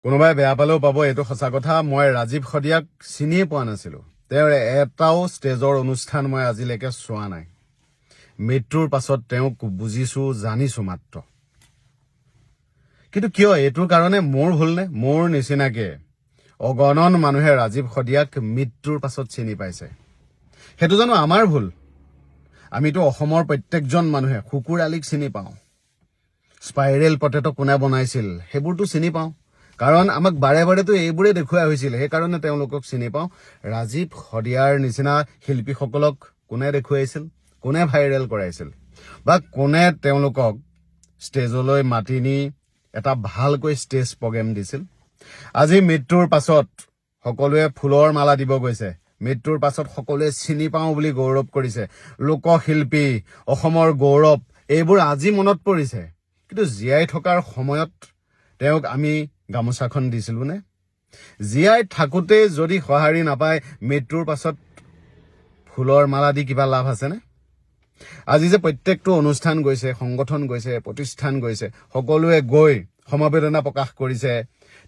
কোনোবাই বেয়া পালেও পাব, এইটো সঁচা কথা। মই ৰাজীৱ শদিয়াক চিনিয়ে পোৱা নাছিলো। তেওঁৰ এটাও ষ্টেজৰ অনুষ্ঠান মই আজিলৈকে চোৱা নাই। মৃত্যুৰ পাছত তেওঁক বুজিছো, জানিছো মাত্ৰ। কিন্তু কিয় এইটোৰ কাৰণে মোৰ ভুলনে? মোৰ নিচিনাকে অগণন মানুহে ৰাজীৱ শদিয়াক মৃত্যুৰ পাছত চিনি পাইছে। সেইটো জানো আমাৰ ভুল? আমিতো অসমৰ প্ৰত্যেকজন মানুহে শুকুৰ আলীক চিনি পাওঁ। স্পাইৰেল পটেটো কোনে বনাইছিল সেইবোৰতো চিনি পাওঁ, কাৰণ আমাক বাৰে বাৰেতো এইবোৰে দেখুওৱা হৈছিল। সেইকাৰণে তেওঁলোকক চিনি পাওঁ। ৰাজীৱ শদিয়াৰ নিচিনা শিল্পীসকলক কোনে দেখুৱাইছিল, কোনে ভাইৰেল কৰাইছিল, বা কোনে তেওঁলোকক ষ্টেজলৈ মাতি নি এটা ভালকৈ ষ্টেজ প্ৰগ্ৰেম দিছিল? আজি মৃত্যুৰ পাছত সকলোৱে ফুলৰ মালা দিব গৈছে। মৃত্যুৰ পাছত সকলোৱে চিনি পাওঁ বুলি গৌৰৱ কৰিছে। লোকশিল্পী, অসমৰ গৌৰৱ, এইবোৰ আজি মনত পৰিছে। কিন্তু জীয়াই থকাৰ সময়ত তেওঁক আমি গামোচাখন দিছিলো নে? জীয়াই থাকোঁতে যদি সঁহাৰি নাপায়, মৃত্যুৰ পাছত ফুলৰ মালা দি কিবা লাভ আছেনে? আজি যে প্ৰত্যেকটো অনুষ্ঠান গৈছে, সংগঠন গৈছে, প্ৰতিষ্ঠান গৈছে, সকলোৱে গৈ সমবেদনা প্ৰকাশ কৰিছে,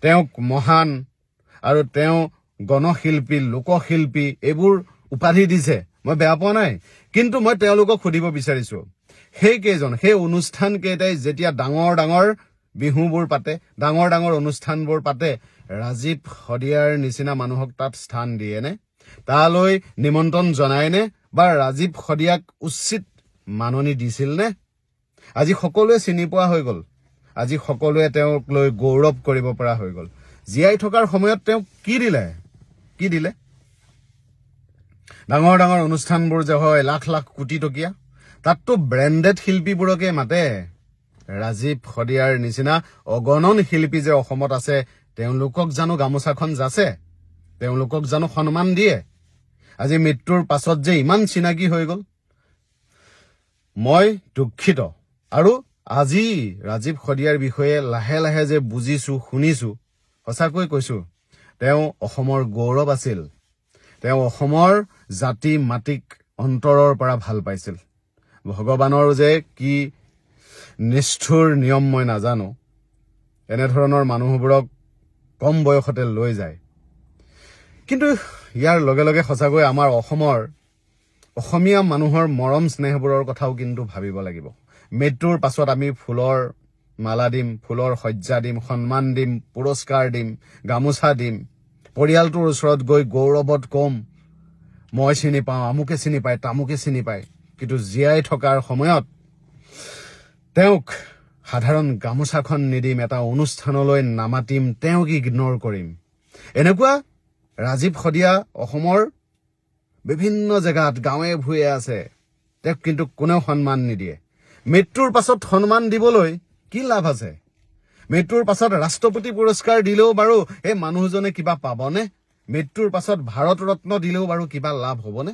তেওঁক মহান আৰু তেওঁ গণশিল্পী, লোকশিল্পী এইবোৰ উপাধি দিছে। মই বেয়া পোৱা নাই, কিন্তু মই তেওঁলোকক সুধিব বিচাৰিছো, সেই অনুষ্ঠান কেইটাই যেতিয়া ডাঙৰ ডাঙৰ বিহুবোৰ পাতে, ডাঙৰ ডাঙৰ অনুষ্ঠানবোৰ পাতে, ৰাজীৱ শদিয়াৰ নিচিনা মানুহক তাত স্থান দিয়েনে? তালৈ নিমন্ত্ৰণ জনায়নে? বা ৰাজীৱ শদিয়াক উচিত মাননি দিছিল নে? আজি সকলোৱে চিনি পোৱা হৈ গ'ল। আজি সকলোৱে তেওঁক লৈ গৌৰৱ কৰিব পৰা হৈ গ'ল। জীয়াই থকাৰ সময়ত তেওঁক কি দিলে? ডাঙৰ ডাঙৰ অনুষ্ঠানবোৰ যে হয় লাখ লাখ কোটি টকীয়া, তাততো ব্ৰেণ্ডেড শিল্পীবোৰকে মাতে। ৰাজীৱ শদিয়াৰ নিচিনা অগণন শিল্পী যে অসমত আছে, তেওঁলোকক জানো গামোচাখন যাচে? তেওঁলোকক জানো সন্মান দিয়ে? আজি মৃত্যুৰ পাছত যে ইমান চিনাকি হৈ গ'ল, মই দুখিত। আৰু আজি ৰাজীৱ শদিয়াৰ বিষয়ে লাহে লাহে যে বুজিছো, শুনিছো, সঁচাকৈ কৈছো, তেওঁ অসমৰ গৌৰৱ আছিল। তেওঁ অসমৰ জাতি মাটিক অন্তৰৰ পৰা ভাল পাইছিল। ভগৱানৰ যে কি নিষ্ঠুৰ নিয়ম মই নাজানো, এনেধৰণৰ মানুহবোৰক কম বয়সতে লৈ যায়। কিন্তু ইয়াৰ লগে লগে সঁচাকৈ আমাৰ অসমীয়া মানুহৰ মৰম স্নেহবোৰৰ কথাও কিন্তু ভাবিব লাগিব। মৃত্যুৰ পাছত আমি ফুলৰ মালা দিম, ফুলৰ সজ্জা দিম, সন্মান দিম, পুৰস্কাৰ দিম, গামোচা দিম, পৰিয়ালটোৰ ওচৰত গৈ গৌৰৱত কম, মই চিনি পাওঁ, আমুকে চিনি পায়, তামুকে চিনি পায়। কিন্তু জীয়াই থকাৰ সময়ত তেওঁক সাধাৰণ গামোচাখন নিদিম, এটা অনুষ্ঠানলৈ নামাতিম, তেওঁক ইগনৰ কৰিম। এনেকুৱা ৰাজীৱ শদিয়া অসমৰ বিভিন্ন জেগাত গাঁৱে ভূঞে আছে, তেওঁক কিন্তু কোনেও সন্মান নিদিয়ে। মৃত্যুৰ পাছত সন্মান দিবলৈ কি লাভ আছে? মৃত্যুৰ পাছত ৰাষ্ট্ৰপতি পুৰস্কাৰ দিলেও বাৰু এই মানুহজনে কিবা পাবনে? মৃত্যুৰ পাছত ভাৰত ৰত্ন দিলেও বাৰু কিবা লাভ হ'বনে?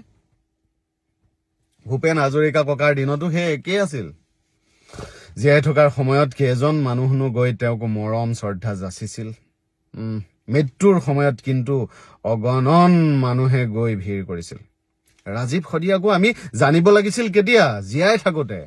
ভূপেন হাজৰিকা ককাৰ দিনতো সেই একেই আছিল। জীয়াই থকাৰ সময়ত কেইজন মানুহনো গৈ তেওঁক মৰম শ্ৰদ্ধা যাচিছিল? মৃত্যুৰ সময়ত কিন্তু অগণন মানুহে গৈ ভিৰ কৰিছিল। ৰাজীৱ শদিয়াকো আমি জানিব লাগিছিল কেতিয়া? জীয়াই থাকোতে।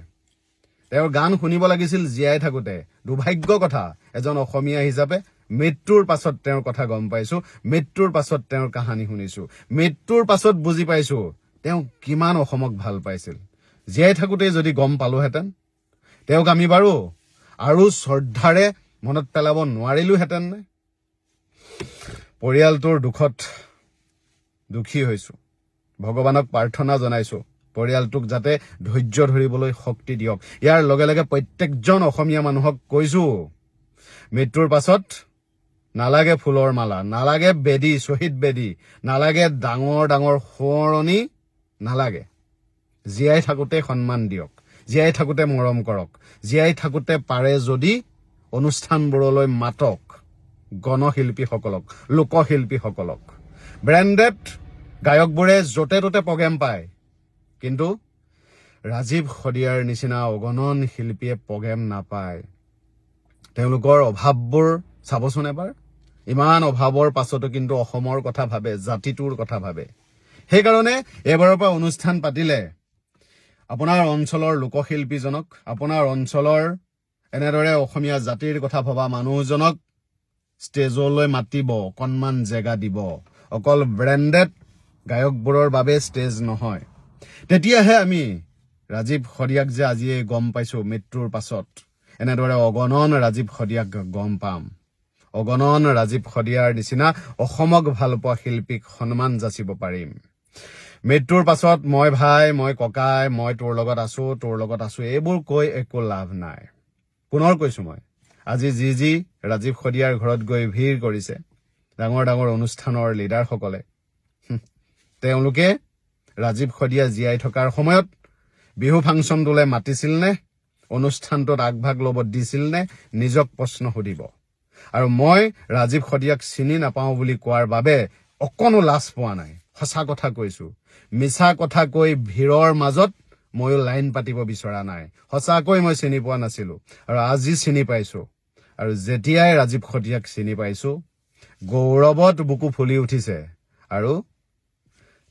তেওঁৰ গান শুনিব লাগিছিল জীয়াই থাকোতে। দুৰ্ভাগ্য কথা, এজন অসমীয়া হিচাপে মৃত্যুৰ পাছত তেওঁৰ কথা গম পাইছো, মৃত্যুৰ পাছত তেওঁৰ কাহানী শুনিছো, মৃত্যুৰ পাছত বুজি পাইছো তেওঁ কিমান অসমক ভাল পাইছিল। জীয়াই থাকোতে যদি গম পালোহেঁতেন, তেওঁক আমি বাৰু আৰু শ্ৰদ্ধাৰে মনত পেলাব নোৱাৰিলোহেঁতেন নে? পৰিয়ালটোৰ দুখত দুখী হৈছো। ভগৱানক প্ৰাৰ্থনা জনাইছো পৰিয়ালটোক যাতে ধৈৰ্য ধৰিবলৈ শক্তি দিয়ক। ইয়াৰ লগে লগে প্ৰত্যেকজন অসমীয়া মানুহক কৈছো, মৃত্যুৰ পাছত নালাগে ফুলৰ মালা, নালাগে বেদী, শ্বহীদ বেদী, নালাগে ডাঙৰ ডাঙৰ সোঁৱৰণি, নালাগে। জীয়াই থাকোতে সন্মান দিয়ক, জীয়াই থাকোতে মৰম কৰক, জীয়াই থাকোতে পাৰে যদি অনুষ্ঠানবোৰলৈ মাতক গণশিল্পীসকলক, লোকশিল্পীসকলক। ব্ৰেণ্ডেড গায়কবোৰে য'তে ত'তে প্ৰগ্ৰেম পায়, কিন্তু ৰাজীৱ শদিয়াৰ নিচিনা অগণন শিল্পীয়ে প্ৰগ্ৰেম নাপায়। তেওঁলোকৰ অভাৱবোৰ চাবচোন এবাৰ। ইমান অভাৱৰ পাছতো কিন্তু অসমৰ কথা ভাবে, জাতিটোৰ কথা ভাবে। সেইকাৰণে এইবাৰৰ পৰা অনুষ্ঠান পাতিলে আপোনাৰ অঞ্চলৰ লোকশিল্পীজনক, আপোনাৰ অঞ্চলৰ এনেদৰে অসমীয়া জাতিৰ কথা ভবা মানুহজনক ষ্টেজলৈ মাতিব, অকণমান জেগা দিব। অকল ব্ৰেণ্ডেড গায়কবোৰৰ বাবে ষ্টেজ নহয়। তেতিয়াহে আমি ৰাজীৱ শদিয়াক যে আজিয়ে গম পাইছো মৃত্যুৰ পাছত, এনেদৰে অগণন ৰাজীৱ শদিয়াক গম পাম। অগণন ৰাজীৱ শদিয়াৰ নিচিনা অসমক ভালপোৱা শিল্পীক সন্মান যাচিব পাৰিম। মৃত্যুৰ পাছত মই ভাই, মই ককাই, মই তোৰ লগত আছো এইবোৰ কৈ একো লাভ নাই। পুনৰ কৈছো মই, আজি যি ৰাজীৱ শদিয়াৰ ঘৰত গৈ ভিৰ কৰিছে ডাঙৰ ডাঙৰ অনুষ্ঠানৰ লিডাৰসকলে, তেওঁলোকে ৰাজীৱ শদিয়া জীয়াই থকাৰ সময়ত বিহু ফাংচনটোলৈ মাতিছিল নে, অনুষ্ঠানটোত আগভাগ ল'ব দিছিল নে, নিজক প্ৰশ্ন সুধিব। আৰু মই ৰাজীৱ শদিয়াক চিনি নাপাওঁ বুলি কোৱাৰ বাবে অকণো লাজ পোৱা নাই। সঁচা কথা কৈছো, মিছা কথা কৈ ভিৰৰ মাজত ময়ো লাইন পাতিব বিচৰা নাই। সঁচাকৈ মই চিনি পোৱা নাছিলো আৰু আজি চিনি পাইছো। আৰু যেতিয়াই ৰাজীৱ শদিয়াক চিনি পাইছো, গৌৰৱত বুকু ফুলি উঠিছে। আৰু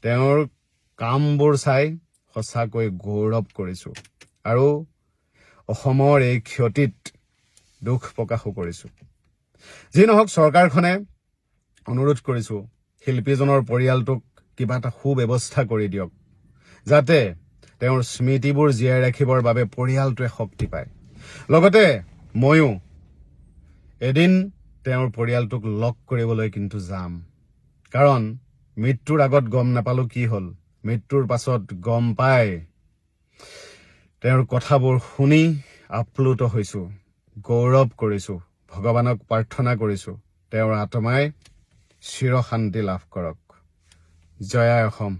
তেওঁৰ কামবোৰ চাই সঁচাকৈ গৌৰৱ কৰিছো। আৰু অসমৰ এই ক্ষতিত দুখ প্ৰকাশো কৰিছো। যি নহওক, চৰকাৰখনে অনুৰোধ কৰিছো শিল্পীজনৰ পৰিয়ালটোক কিবা এটা সুব্যৱস্থা কৰি দিয়ক, যাতে তেওঁৰ স্মৃতিবোৰ জীয়াই ৰাখিবৰ বাবে পৰিয়ালটোৱে শক্তি পায়। লগতে ময়ো এদিন তেওঁৰ পৰিয়ালটোক লগ কৰিবলৈ কিন্তু যাম। কাৰণ মৃত্যুৰ আগত গম নাপালো কি হ'ল, মৃত্যুৰ পাছত গম পাই তেওঁৰ কথাবোৰ শুনি আপ্লুত হৈছো, গৌৰৱ কৰিছো, ভগৱানক প্ৰাৰ্থনা কৰিছো তেওঁৰ আত্মাই চিৰ শান্তি লাভ কৰক। জয় আই অসম।